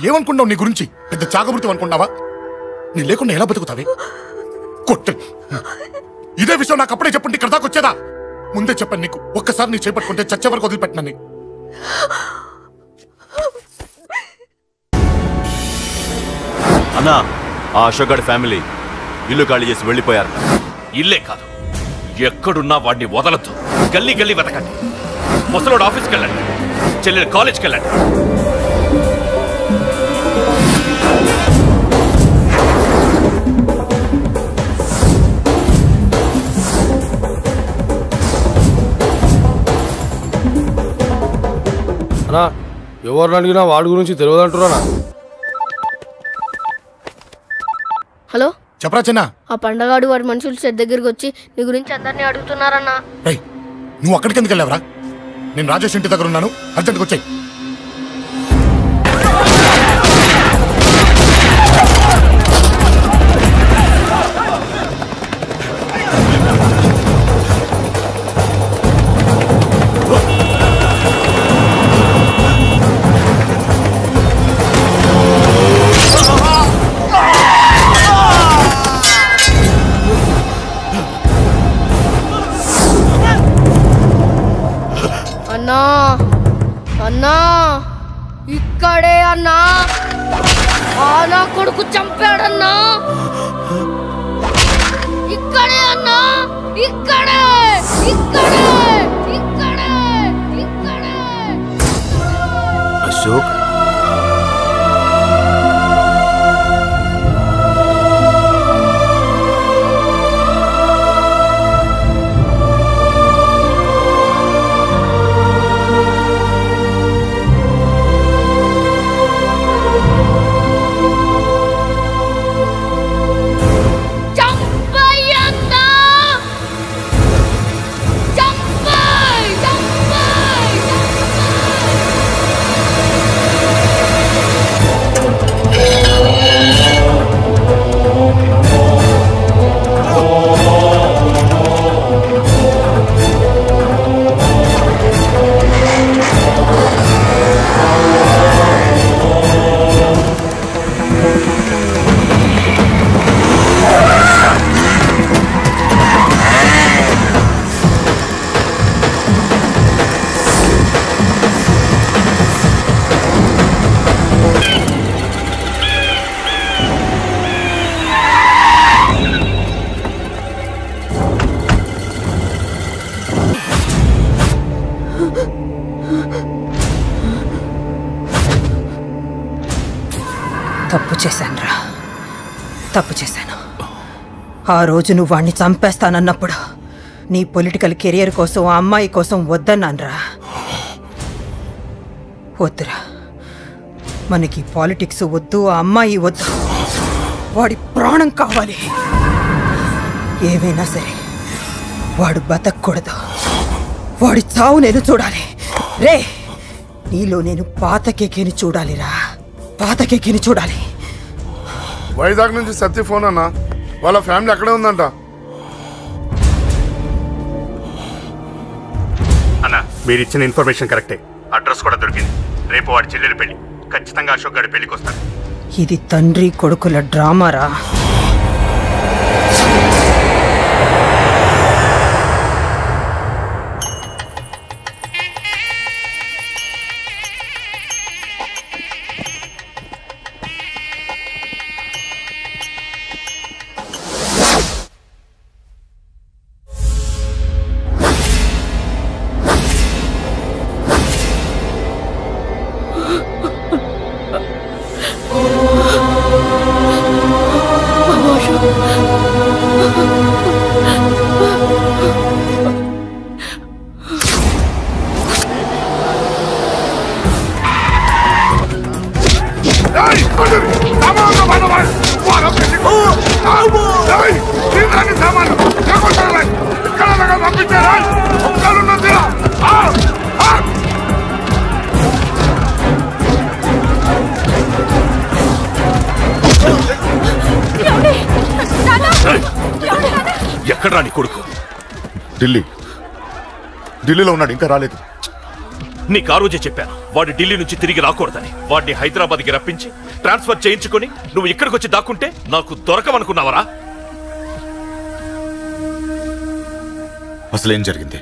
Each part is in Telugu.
ఏమనుకున్నావు నీ గురించి? పెద్ద చాగబృతం అనుకున్నావా? నీ లేకుండా ఎలా బతుకుతావే? కొట్టు. ఇదే విషయం నాకు అప్పుడే చెప్పండి, ఇక్కడ దాకా వచ్చేదా? ముందే చెప్పాను నీకు, ఒక్కసారి నీ చేపట్టుకుంటే చచ్చే వరకు వదిలిపెట్టినా. అన్నా, ఆ అశోక్ గారి ఫ్యామిలీ ఇల్లు ఖాళీ చేసి వెళ్ళిపోయారు. ఇల్లే కాదు, ఎక్కడున్నా వాడిని వదలొద్దు. గల్లీ గల్లీ వెతకండి. ముసలోడు ఆఫీస్కి వెళ్ళండి, చెల్లెలు కాలేజ్కి వెళ్ళండి. అన్నా, ఎవరిని అడిగినా వాడి గురించి తెలియదు అంటున్నా. హలో, చెప్పరా చిన్న? ఆ పండగాడు వాడి మనుషులు సెట్ దగ్గరికి వచ్చి నీ గురించి అందరినీ అడుగుతున్నారన్నా. నువ్వు అక్కడికి ఎందుకు వెళ్ళావరా? నేను రాజేష్ ఇంటి దగ్గర ఉన్నాను, అర్జెంట్గా వచ్చాయి. అన్నా అన్నా, ఇక్కడే అన్నా. నా కొడుకు చంపాడన్నా. ఇక్కడే అన్నా, ఇక్కడే ఇక్కడే ఇక్కడే ఇక్కడే. అశోక్, తప్పు చేశానురా, తప్పు చేశాను. ఆ రోజు నువ్వు వాణ్ణి చంపేస్తానన్నప్పుడు నీ పొలిటికల్ కెరియర్ కోసం ఆ అమ్మాయి కోసం వద్దన్నానురా. వద్దురా, మనకి పాలిటిక్స్ వద్దు, ఆ అమ్మాయి వద్దు. వాడి ప్రాణం కావాలి. ఏమైనా సరే వాడు బతకూడదు. వాడి చావు నేను చూడాలి. రే, నీలో నేను పాతకేకేని చూడాలిరా, పాతకేకేని చూడాలి. వైజాగ్ నుంచి సత్య ఫోన్ అన్నా, వాళ్ళ ఫ్యామిలీ అక్కడే ఉందంట. అన్నా, మీరు ఇచ్చిన ఇన్ఫర్మేషన్ కరెక్టే. అడ్రస్ కూడా దొరికింది. రేపు వాడి చెల్లెలి పెళ్లి. ఖచ్చితంగా అశోక్ గారి పెళ్లికి వస్తాడు. ఇది తండ్రి కొడుకుల డ్రామారా. ఎక్కడ్రా నీ కొడుకు? ఢిల్లీలో ఉన్నాడు, ఇంకా రాలేదు. నీకు ఆ రోజే చెప్పాను వాడు ఢిల్లీ నుంచి తిరిగి రాకూడదని. వాడిని హైదరాబాద్కి రప్పించి ట్రాన్స్ఫర్ చేయించుకొని నువ్వు ఇక్కడికి వచ్చి దాక్కుంటే నాకు దొరకమనుకున్నావరా? అసలేం జరిగింది?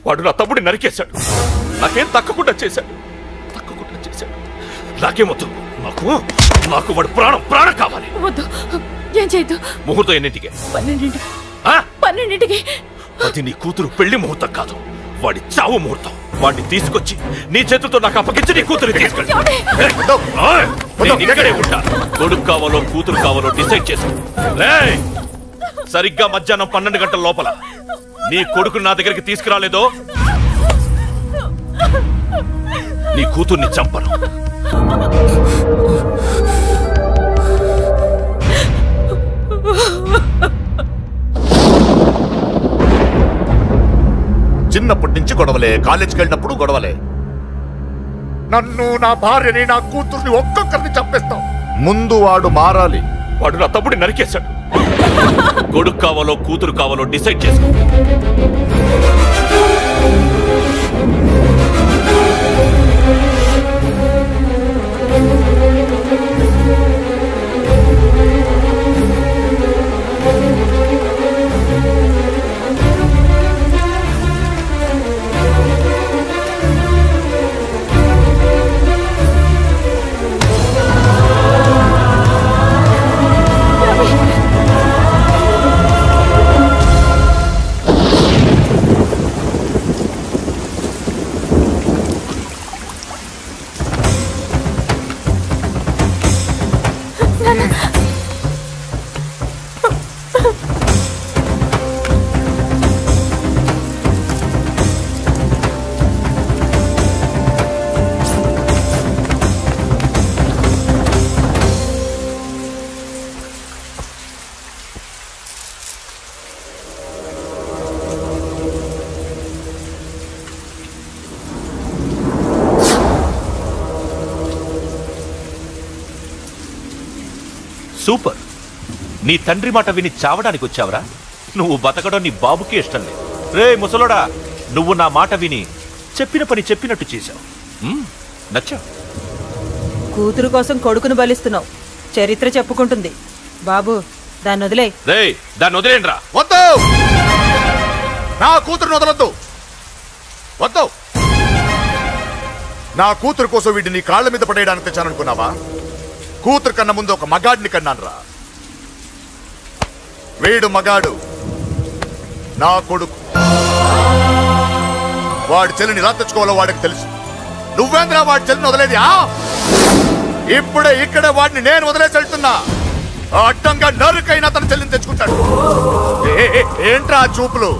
వాడు నా తమ్ముడిని నరికేశాడు. నాకేం తక్కకుండా చేశాడు. నాకేమొద్దు. నాకు వాడు ప్రాణం కావాలి. వద్దు, ఏం చేయొద్దు. ముహూర్తం ఎన్నింటికి? 12ంటికి. అది నీ కూతురు పెళ్లి ముహూర్తం కాదు, వాడి చావు ముహూర్తం. వాడిని తీసుకొచ్చి నీ చేతులతో నాకు అప్పగించి నీ కూతురు తీసుకెళ్ళి ఇక్కడే ఉంటా. కొడుకు కావాలో కూతురు కావాలో డిసైడ్ చేసుకో. సరిగ్గా మధ్యాహ్నం 12 గంటల లోపల నీ కొడుకుని నా దగ్గరికి తీసుకురాలేదో నీ కూతుర్ని చంపను. చిన్నప్పటి నుంచి గొడవలే, కాలేజీకి వెళ్ళినప్పుడు గొడవలే. నన్ను, నా భార్యని, నా కూతుర్ని ఒక్కొక్కరిని చంపేస్తాం. ముందు వాడు మారాలి. వాడు నా తమ్ముడిని నరికేశాడు. కొడుకు కావాలో కూతురు కావాలో డిసైడ్ చేసుకో. సూపర్. నీ తండ్రి మాట విని చావడానికి వచ్చావరా? నువ్వు బతకడం నీ బాబుకి ఇష్టం లేదు. రే ముసలోడా, నువ్వు నా మాట విని చెప్పిన పని చెప్పినట్టు చేశావు. నచ్చా? కూతురు కోసం కొడుకును బలిస్తున్నావు. చరిత్ర చెప్పుకుంటుంది. బాబు, దాన్ని వదిలే. రే, దాన్ని వదిలేండ్రా. వద్దు, నా కూతురుని వదలొద్దు. వద్దు. నా కూతురు కోసం వీడిని నీ కాళ్ళ మీద పడేయడానికి తెచ్చాననుకున్నావా? కూతురు కన్నా ముందు ఒక మగాడిని కన్నాను రా. వీడు మగాడు, నా కొడుకు. వాడి చెల్లిని ఎలా తెచ్చుకోవాలో వాడికి తెలుసు. నువ్వేంద్రా వాడి చెల్లిని వదిలేది? ఇప్పుడే ఇక్కడే వాడిని నేను వదిలేసి వెళ్తున్నా. అడ్డంగా నరుకైనా తన చెల్లిని తెచ్చుకుంటాడు. ఏంట్రా చూపులు?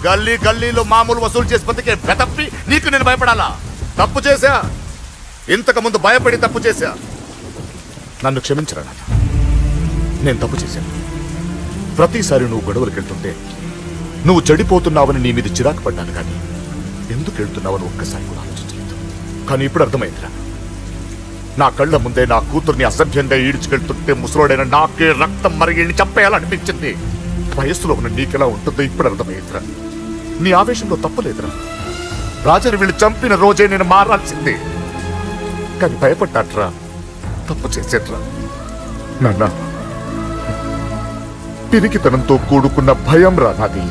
గల్లీ గల్లీలో మామూలు వసూలు చేసి బతికే బెతప్పి నీకు నేను భయపడాలా? తప్పు చేశా, ఇంతకు ముందు భయపడి తప్పు చేశా. నన్ను క్షమించరా నాన్న, నేను తప్పు చేశాను. ప్రతిసారి నువ్వు గొడవలకు వెళ్తుంటే నువ్వు చెడిపోతున్నావని నీ మీద చిరాకు పడ్డాను, కానీ ఎందుకు వెళ్తున్నావని ఒక్కసారి కూడా ఆలోచించలేదు. కానీ ఇప్పుడు అర్థమైందిరా, నా కళ్ళ ముందే నా కూతుర్ని అసభ్యంగా ఈడ్చుకెళ్తుంటే ముసలోడైన నాకే రక్తం మరిగిని చంపేయాలనిపించింది. వయస్సులో ఉన్న నీకెలా ఉంటుందో ఇప్పుడు అర్థమైందిరా. నీ ఆవేశంలో తప్పలేదురా. రాజని వీళ్ళు చంపిన రోజే నేను మారాల్సిందే, కానీ భయపడ్డాట్రా, తప్పు చేసేట్రా. నాన్న, పిరికితనంతో కూడుకున్న భయం రా నాది,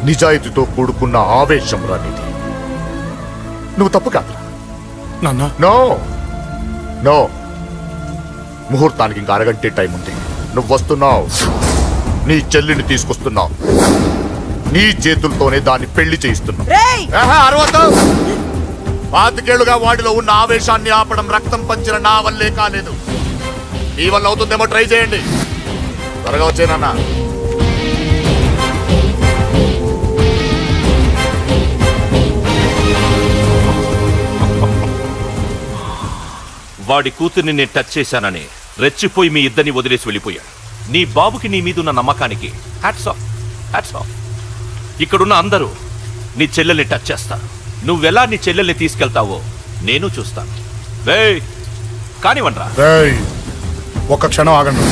నిజాయితీతో కూడుకున్న ఆవేశం రా నీది. నువ్వు తప్పు కాదురా నాన్న. నో నో, ముహూర్తానికి ఇంకా అరగంటే టైం ఉంది. నువ్వు వస్తున్నావు, నీ చెల్లిని తీసుకొస్తున్నావు, నీ చేతులతోనే దాన్ని పెళ్లి చేయిస్తున్నావు. 25 ఏళ్లుగా వాడిలో ఉన్న ఆవేశాన్ని ఆపడం రక్తం పంచిన నా వల్లే కాలేదు. నీ వల్ల అవుతుందేమో ట్రై చేయండి. త్వరగా వచ్చేనన్నా. వాడి కూతుర్ని నేను టచ్ చేశానని రెచ్చిపోయి మీ ఇద్దరిని వదిలేసి వెళ్ళిపోయాడు. నీ బాబుకి నీ మీదున్న నమ్మకానికి హ్యాట్స్ ఆఫ్, హ్యాట్స్ ఆఫ్. ఇక్కడున్న అందరూ నీ చెల్లెల్ని టచ్ చేస్తారు. నువ్వెలా నీ చెల్లెల్ని తీసుకెళ్తావో నేను చూస్తాను. కానివ్వండ్రా. ఒక్క క్షణం ఆగండి.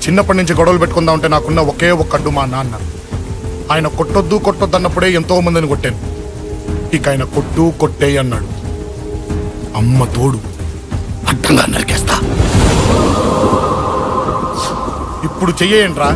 చిన్నప్పటి నుంచి గొడవలు పెట్టుకుందాం అంటే నాకున్న ఒకే ఒక్క అడ్డు మా నాన్న. ఆయన కొట్టొద్దు అన్నప్పుడే ఎంతో మందిని కొట్టాను. ఇక ఆయన కొట్టే అన్నాడు. అమ్మ తోడు అడ్డంగా నరికేస్తా. ఇప్పుడు చెయ్యేయంట్రా.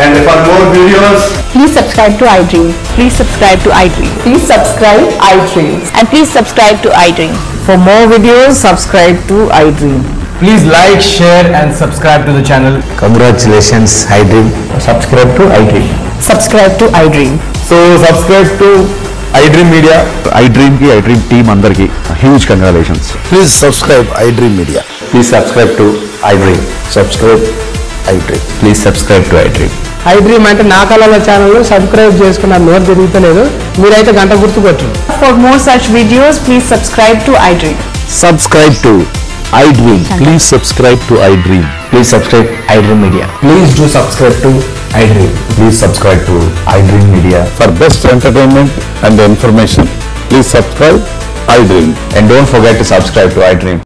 And for more videos, please subscribe to iDream. Please subscribe to iDream. Please subscribe iDream. And please subscribe to iDream. For more videos, subscribe to iDream. please like, share and subscribe to the channel. Congratulations, iDream. Subscribe to iDream. Subscribe to iDream. So subscribe to iDream Media. iDream ki iDream team andarki huge congratulations. Please subscribe iDream Media. Please subscribe to iDream. Subscribe iDream. Please subscribe to iDream. iDream అంటే నా కళల ఛానల్ సబ్స్క్రైబ్ చేసుకున్న నోరు తిరుగుతలేదు మీరైతే గంట గుర్తు కొట్టండి. For more such videos, please subscribe to iDream. Subscribe to iDream. Please subscribe to iDream. Please subscribe iDream Media. Please do subscribe to iDream. Please subscribe to iDream Media. For best entertainment and information, please subscribe iDream. And don't forget to subscribe to iDream.